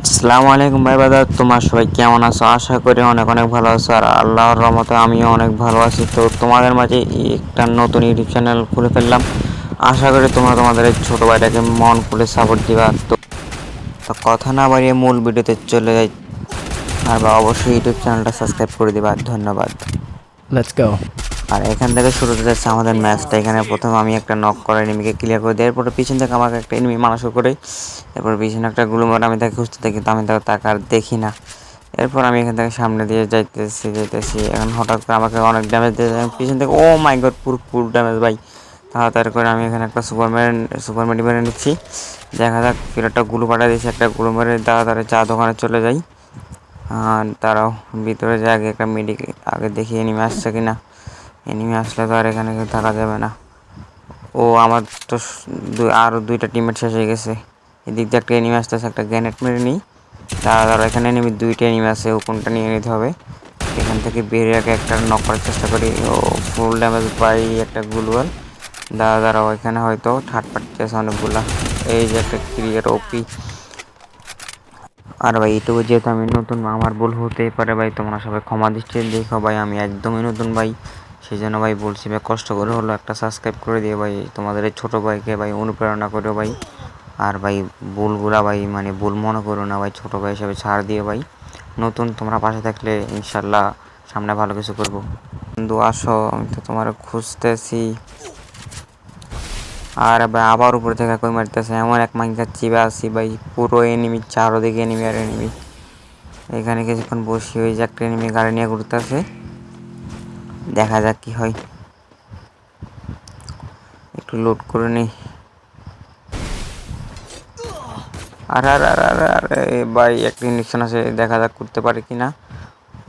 আসসালামু আলাইকুম ভাই বাদা, তোমার সবাই কেমন আছো? আশা করি অনেক অনেক ভালো আছো। আর আল্লাহর রহমতে আমিও অনেক ভালো আছি। তো তোমাদের মাঝে একটা নতুন ইউটিউব চ্যানেল খুলে ফেললাম। আশা করি তোমরা তোমাদের এই ছোটো ভাইটাকে মন খুলে সাপোর্ট দিবা। তো কথা না বাড়িয়ে মূল ভিডিওতে চলে যাই। আর বা অবশ্যই ইউটিউব চ্যানেলটা সাবস্ক্রাইব করে দিবা। ধন্যবাদ। Let's go. আর এখান থেকে শুরু হতে যাচ্ছে আমাদের ম্যাচটা। এখানে প্রথমে আমি একটা নক করে এনিমিকে ক্লিয়ার করে দিই। এরপরে পিছন থেকে আমাকে একটা এনিমি মারা শুরু করে। এরপর পিছনে একটা গুলো মারে, আমি তাকে খুঁজতে থাকি, কিন্তু আমি তাকে আর দেখি না। এরপর আমি এখান থেকে সামনে দিয়ে যাইতেছি। এখন হঠাৎ করে আমাকে অনেক ড্যামেজ দিয়ে যায় পিছন থেকে। ও মাই গড, পুরো ড্যামেজ ভাই। তাড়াতাড়ি করে আমি এখানে একটা সুপারম্যান মেরে নিচ্ছি। দেখা যাক, একটা গুলো পাঠিয়ে দিয়েছি, একটা গুলো মেরে তাড়াতাড়ি চা দোকানে চলে যাই। আর তারাও ভিতরে যায়, আগে একটা আগে দেখি এনিমি আসছে কিনা। এনিমি আসলে তো আর এখানে থাকা যাবে না। ও আমার তো আরও দুইটা টিমমেট শেষ হয়ে গেছে। এদিক দিয়ে একটা এনিমি আসতেছে, একটা গ্রেনেড মেরে নিই। তারা এখানে এনিমি দুইটা এনিমি আছে, ও কোনটা নিয়ে নিতে হবে। এখান থেকে বেরিয়ে আগে একটা নক করার চেষ্টা করি। ও ফুল ড্যামেজ পাই, একটা গুলওয়াল। দাঁড়াও, এখানে হয়তো থার্ড পার্টি আছে অনেকগুলা। এই যে একটা ক্রিয়েট ওপি। আর ভাই এইটুকু, যেহেতু আমি নতুন, আমার ভুল হতেই পারে ভাই, তোমরা সবাই ক্ষমা দৃষ্টিতে দেখো ভাই, আমি একদমই নতুন ভাই। সেই জন্য ভাই বলছি ভাই, কষ্ট করে হলো একটা সাবস্ক্রাইব করে দিয়ে ভাই, তোমাদের এই ছোটো ভাইকে ভাই অনুপ্রেরণা করো ভাই। আর ভাই ভুলগুলা ভাই মানে ভুল মনে করো না ভাই, ছোটো ভাই হিসাবে ছাড় দিয়ে ভাই। নতুন তোমরা পাশে থাকলে ইনশাল্লাহ সামনে ভালো কিছু করবো। বন্ধু আসো, আমি তো তোমার খুঁজতেছি। আর ভাই আবার উপর থেকে কই মারতেছে, এমন এক মাইকা চিবা আছি ভাই, পুরো এনিমি, চারোদিকে এনিমি আর এনিমি। এখানে কিছুক্ষণ বসি, ওই যে একটা এনিমি গাড়ি নিয়ে ঘুরতেছে, দেখা যাক কি হয়। একটু লোড করে নিই। আরে ভাই, একটা ইঞ্জেকশন আছে, দেখা যাক করতে পারে কিনা।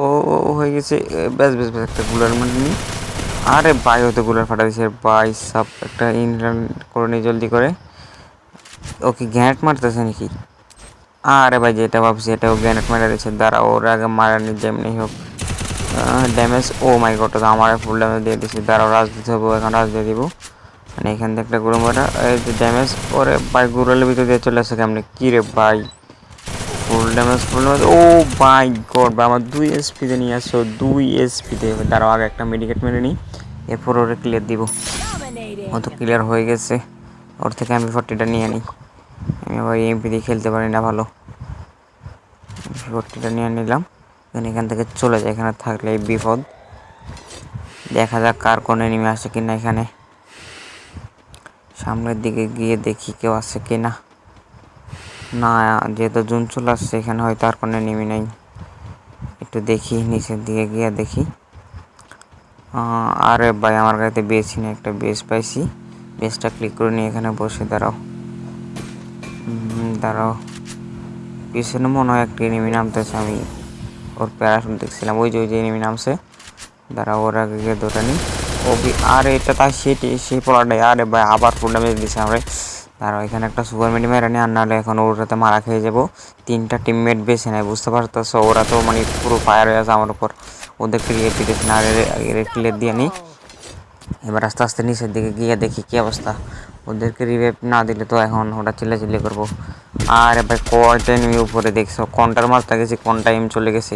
ও হয়ে গেছে। বেশ একটা গুলার মানে নিই। আরে ভাই, হয়তো গুলার ফাটা দিয়েছে ভাই সব। একটা ইনলাইন করে নিই জলদি করে। ওকে গ্যানেট মারতেছে নাকি? আরে ভাই, যেটা ভাবছি এটাও গ্যানেট মারা দিয়েছে। দাঁড়া, ওর আগে মারা নি যেমনি হোক। ড্যামেজ, ও মাই গড, আমার ফুল ড্যামেজ দিয়ে দিচ্ছি। দাঁড়াও, রাজ দিতে হবে, এখন রাজ দিয়ে দিব। মানে এখান থেকে একটা গুঁড়ো মারা, এই যে ড্যামেজ। ওরে ভাই, গুঁড়োলের ভিতরে দিয়ে চলে আসছে কেমনি? কী রে ভাই, ফুল ড্যামেজ। ও মাই গড ভাই, আমার 2 এসপিতে নিয়ে আসছো, 2 এসপিতে। দাঁড়াও, আগে একটা মেডিকেট মেরে নিই, এরপর ওরে ক্লিয়ার দিব। ও তো ক্লিয়ার হয়ে গেছে। ওর থেকে আমি 40টা নিয়ে নিই। আমি আবার এমপি দিয়ে খেলতে পারি না ভালো। 40টা নিয়ে নিলাম। এখান থেকে চলে যায়, এখানে থাকলে বিপদ। দেখা যাক কার কোন এনিমি আসে কিনা। এখানে সামনের দিকে গিয়ে দেখি কেউ আসে কিনা। না, যেহেতু জুন চলে আসছে, এখানে হয়তো আর কোনো এনিমি নেই। একটু দেখি, নিচের দিকে গিয়ে দেখি। আরে ভাই, আমার গাড়িতে বেসই না, একটা বেস পাইছি। বেসটা ক্লিক করে নিয়ে এখানে বসে। দাঁড়াও, পিছনে মনে হয় একটা এনিমি নামতেছে, আমি ওর প্যারাশুট দেখছিলাম। ওই যে এনিমি নামছে। দাঁড়াও, ওর আগে গিয়ে ধরে নিই। আরে এটা তাই সেই পলাটাই। আরে ভাই, আবার ফুল ড্যামেজ দিচ্ছে আমরা। দাঁড়াও, এখানে একটা সুপার মেডি মেরে নিই, আর নাহলে এখন ওর সাথে মারা খেয়ে যাবো। 3টা টিমমেট বেছে নেয়, বুঝতে পারতেছো? ওরা তো মানে পুরো ফায়ার হয়ে আছে আমার উপর। ওদের ক্লিয়ার দিতেছে না, ক্লিয়ার দিয়ে নিই। এবার আস্তে আস্তে নিচের দিকে গিয়ে দেখি কী অবস্থা। ওদেরকে রিভাইভ না দিলে তো এখন ওটা চিল্লাচিল্লি করবো। আর ভাই, কয়টা এনিমি উপরে দেখছো? কোনটার মারতে গেছি, কোন টাইম চলে গেছে।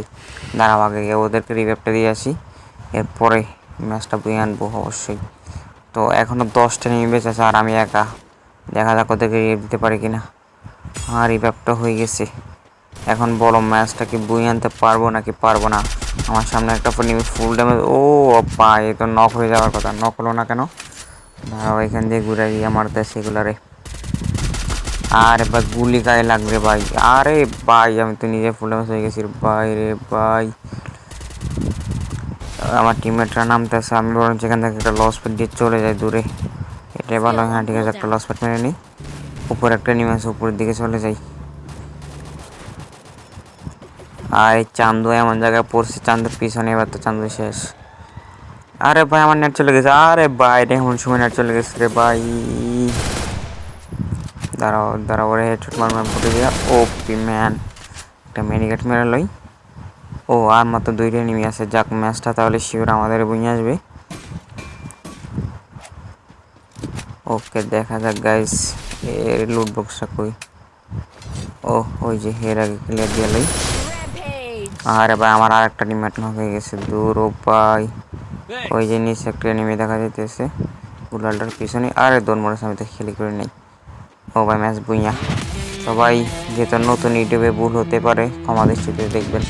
দাঁড়াও, আগে গিয়ে ওদেরকে রিভাইভটা দিয়ে আসি, এরপরে ম্যাচটা বয়ে আনবো অবশ্যই। তো এখনও 10টা এনিমি বেঁচে আছে, আর আমি একা। দেখা যাক ওদেরকে রিভাইভ দিতে পারি কিনা। আর রিভাইভটা হয়ে গেছে। এখন বলো, ম্যাচটা কি বয়ে আনতে পারবো নাকি পারবো না? আমার সামনে একটা ফুল ড্যামেজ। ও পা, এ তো নক হয়ে যাওয়ার কথা, নক হলো না কেন? দাঁড়াও, এখান দিয়ে ঘুরে গিয়ে মারতে সেগুলারে। আরে ভাই, গুলি গায়ে লাগবে ভাই। আরে ভাই, আমি তো নিজে ফুল ড্যামেজ হয়ে গেছি ভাই রে ভাই। আমার টিমমেটরা নামতেছে, আমি বরং যেখান থেকে একটা লস পেট দিয়ে চলে যাই দূরে। এটাই ভালো। হ্যাঁ ঠিক আছে, একটা লস পেট মেরে নিই। উপরে একটা নেমে আছে, উপরের দিকে চলে যাই। আর এই চান্দু এমন জায়গায় পড়ছে, চান্দুর পিছনে, এবার তো চান্দু শেষ। আরে ভাই, আমার নেট চলে গেছে। আরে ভাই, এমন সময় নেট চলে গেছে রে ভাই। দাঁড়াও, ওরে হেডশট মারলাম ফুটে দিয়া। ওপি ম্যান, একটা মেডিকেট মেরে লই। ও, আর মাত্র 2টা এনিমি আছে। যাক, ম্যাচটা তাহলে শিওর আমাদের বুঝে আসবে। ওকে, দেখা যাক গাইস, এর লুট বক্সটা কই। ও ওই যে এর আগে ক্লিয়ার দিয়ে লই। আরে ভাই আমার আর একটা টিমমেট নক হয়ে গেছে, দূর ও ভাই। ওই যে নিচে একটা এনিমি দেখা যাইতেছে গুলালটার পিছনে। আরে দৌড় মরেছে, আমি তো খেলি করে নেই। ও ভাই ম্যাচ বুইয়া। তো ভাই যেহেতু নতুন ইউটিউবে ভুল হতে পারে, ক্ষমা দৃষ্টিতে দেখবেন।